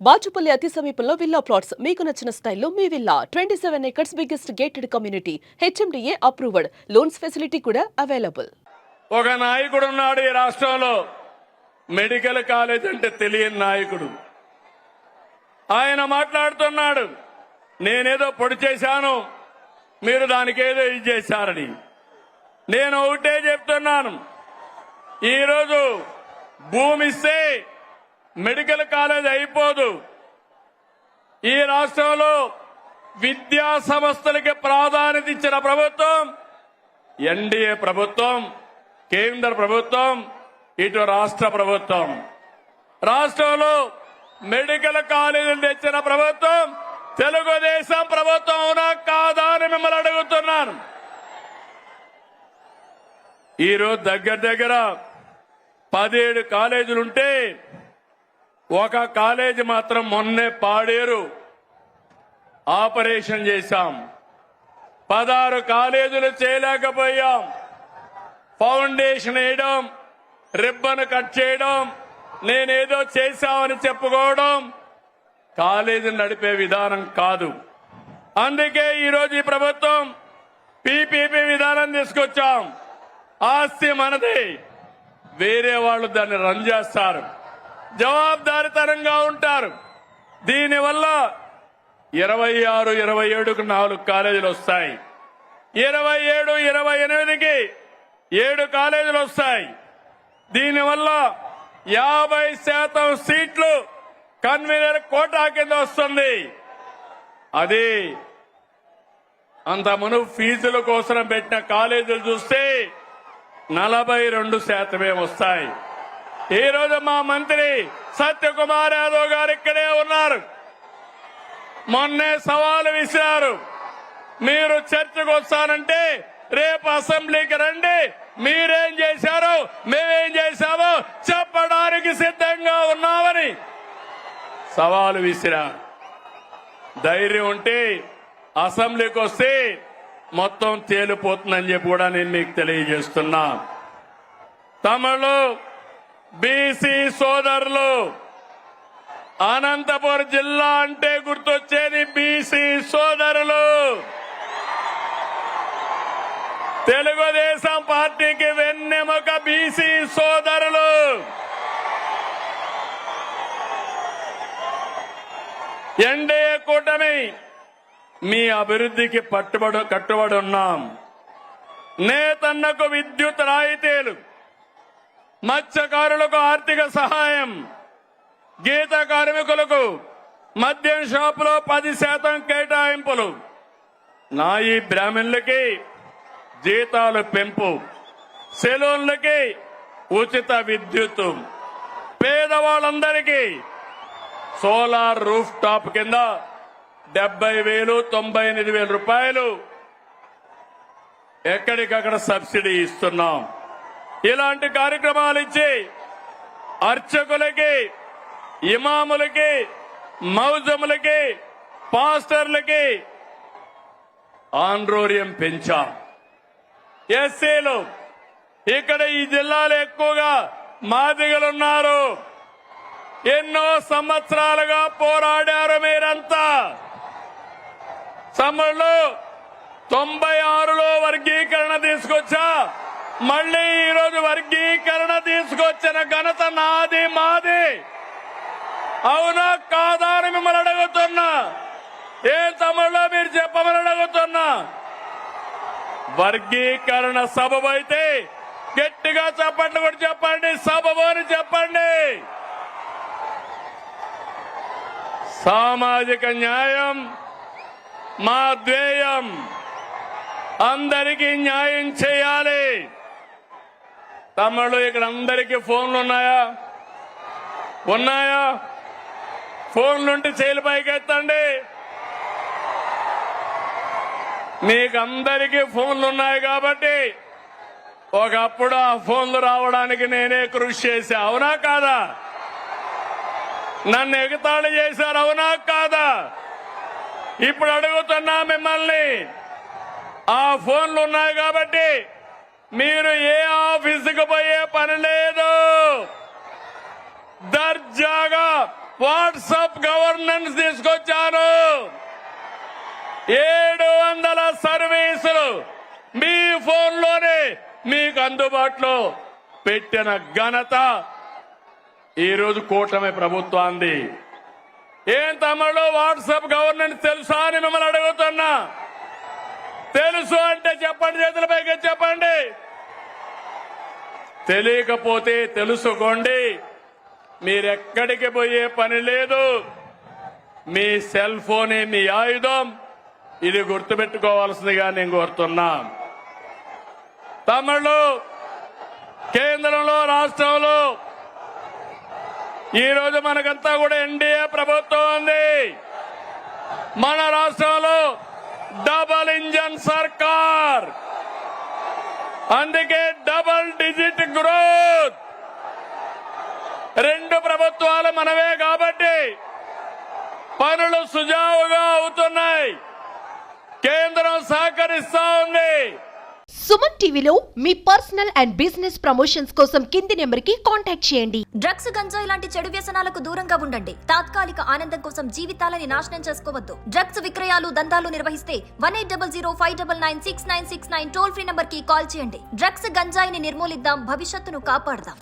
బాచుపల్లి అతి సమీపంలో villa plots మీకు నచ్చిన స్టైల్లో మీ villa 27 acres biggest gated community HMDA approved loans facility కూడా అవైలబుల్. ఒక నాయకుడు ఉన్నాడు ఈ రాష్ట్రంలో, మెడికల్ కాలేజ్ అంటే తెలియని నాయకుడు. ఆయన మాట్లాడుతున్నాడు, నేనేదో పొడి చేశాను, మీరు దానికేదో ఇది చేశారని. నేను ఒకటే చెప్తున్నాను, ఈరోజు భూమి ఇస్తే మెడికల్ కాలేజ్ అయిపోదు. ఈ రాష్ట్రంలో విద్యా సంస్థలకి ప్రాధాన్యత ఇచ్చిన ప్రభుత్వం ఎన్డీఏ ప్రభుత్వం, కేంద్ర ప్రభుత్వం, ఇటు రాష్ట్ర ప్రభుత్వం. రాష్ట్రంలో మెడికల్ కాలేజీలు తెచ్చిన ప్రభుత్వం తెలుగుదేశం ప్రభుత్వం అవునా కాదా అని మిమ్మల్ని అడుగుతున్నాను. ఈరోజు దగ్గర 17 కాలేజీలుంటే ఒక కాలేజీ మాత్రం మొన్నే పాడేరు ఆపరేషన్ చేశాం. 16 కాలేజీలు చేయలేకపోయాం. ఫౌండేషన్ వేయడం, రిబ్బన్ కట్ చేయడం, నేనేదో చేశామని చెప్పుకోవడం కాలేజీని నడిపే విధానం కాదు. అందుకే ఈరోజు ఈ ప్రభుత్వం పీపీపీ విధానం తీసుకొచ్చాం. ఆస్తి మనది, వేరే వాళ్ళు దాన్ని రన్ చేస్తారు, జవాబుదారీతనంగా ఉంటారు. దీనివల్ల 26, 27కు 4 కాలేజీలు వస్తాయి. 27, 28కి 7 కాలేజీలు వస్తాయి. దీనివల్ల 50% సీట్లు కన్వీనర్ కోటా కింద వస్తుంది. అది అంత మునుపు ఫీజుల కోసం పెట్టిన కాలేజీలు చూస్తే 42% వస్తాయి. ఈ రోజు మా మంత్రి సత్యకుమార్ యాదవ్ గారు ఇక్కడే ఉన్నారు. మొన్నే సవాలు విసిరారు, మీరు చర్చకు వస్తానంటే రేపు అసెంబ్లీకి రండి, మీరేం చేశారో మేమేం చేశామో చెప్పడానికి సిద్ధంగా ఉన్నామని సవాలు విసిరారు. ధైర్యం ఉంటే అసెంబ్లీకి వస్తే మొత్తం తేలిపోతుందని చెప్పి కూడా నేను మీకు తెలియజేస్తున్నా. తమలో బీసీ సోదరులు, అనంతపురం జిల్లా అంటే గుర్తొచ్చేది బీసీ సోదరులు. తెలుగుదేశం పార్టీకి వెన్నెముక బీసీ సోదరులు. ఎన్డీఏ కూటమి మీ అభివృద్ధికి కట్టుబడి ఉన్నాం. నేతన్నకు విద్యుత్ రాయితీలు, మత్స్యకారులకు ఆర్థిక సహాయం, గీత కార్మికులకు మద్యం షాపులో 10% కేటాయింపులు, నాయి బ్రాహ్మణులకి జీతాలు పెంపు, సెలూన్లకి ఉచిత విద్యుత్, పేదవాళ్ళందరికీ సోలార్ రూఫ్ టాప్ కింద 70,000, 98,000 రూపాయలు ఎక్కడికక్కడ సబ్సిడీ ఇస్తున్నాం. ఇలాంటి కార్యక్రమాలు ఇచ్చి అర్చకులకి, ఇమాములకి, మౌజములకి, పాస్టర్లకి ఆండ్రోరియం పెంచాం. ఎస్సీలు, ఇక్కడ ఈ జిల్లాలో ఎక్కువగా మాదిగలున్నారు. ఎన్నో సంవత్సరాలుగా పోరాడారు మీరంతా. సమ్మర్లో 96లో వర్గీకరణ తీసుకొచ్చా, మళ్లీ ఈరోజు వర్గీకరణ తీసుకొచ్చిన ఘనత నాది, మాది. అవునా కాదా అని మిమ్మల్ని అడుగుతున్నా. ఏ తమ్ముళ్ళో మీరు చెప్పమని అడుగుతున్నా. వర్గీకరణ సబబు అయితే గట్టిగా చెప్పండి, కూడా చెప్పండి, సబబు అని చెప్పండి. సామాజిక న్యాయం మా ధ్యేయం. అందరికీ న్యాయం చేయాలి. తమ్ముళ్ళు, ఇక్కడ అందరికీ ఫోన్లు ఉన్నాయా? ఫోన్లుంటే చేతుల పైకి ఎత్తండి. మీకు అందరికీ ఫోన్లు ఉన్నాయి కాబట్టి ఒకప్పుడు ఆ ఫోన్లు రావడానికి నేనే కృషి చేశా, అవునా కాదా? నన్ను ఎగతాళి చేశారు, అవునా కాదా? ఇప్పుడు అడుగుతున్నా మిమ్మల్ని, ఆ ఫోన్లు ఉన్నాయి కాబట్టి మీరు ఏ ఆఫీసుకు పోయే పని లేదు. దర్జాగా వాట్సాప్ గవర్నెన్స్ తీసుకొచ్చాను. 700 సర్వీసులు మీ ఫోన్లోనే మీకు అందుబాటులో పెట్టిన ఘనత ఈరోజు కూటమి ప్రభుత్వాన్ని. ఏం తమ్ముడు వాట్సాప్ గవర్నెన్స్ తెలుసా అని మిమ్మల్ని అడుగుతున్నా. తెలుసు అంటే చెప్పండి, చేతుల పైకి చెప్పండి. తెలియకపోతే తెలుసుకోండి. మీరెక్కడికి పోయే పని లేదు. మీ సెల్ ఫోనే మీ ఆయుధం. ఇది గుర్తుపెట్టుకోవాల్సిందిగా నేను కోరుతున్నా. తమిళు కేంద్రంలో రాష్ట్రంలో ఈరోజు మనకంతా కూడా ఎన్డీఏ ప్రభుత్వం ఉంది. మన రాష్ట్రంలో డబల్ ఇంజన్ సర్కార్, అందుకే డబల్ డిజిట్ గ్రోత్. 2 ప్రభుత్వాలు మనవే కాబట్టి పనులు సుజావుగా అవుతున్నాయి. కేంద్రం సహకరిస్తా ఉంది. సుమన్ టీవీలో మీ పర్సనల్ అండ్ బిజినెస్ ప్రమోషన్స్ కోసం కింది నెంబర్కి కాంటాక్ట్ చేయండి. డ్రగ్స్, గంజాయి లాంటి చెడు వ్యసనాలకు దూరంగా ఉండండి. తాత్కాలిక ఆనందం కోసం జీవితాలని నాశనం చేసుకోవద్దు. డ్రగ్స్ విక్రయాలు, దందాలు నిర్వహిస్తే 1800-599-6969 టోల్ ఫ్రీ నంబర్ కి కాల్ చేయండి. డ్రగ్స్, గంజాయిని నిర్మూలిద్దాం, భవిష్యత్తును కాపాడదాం.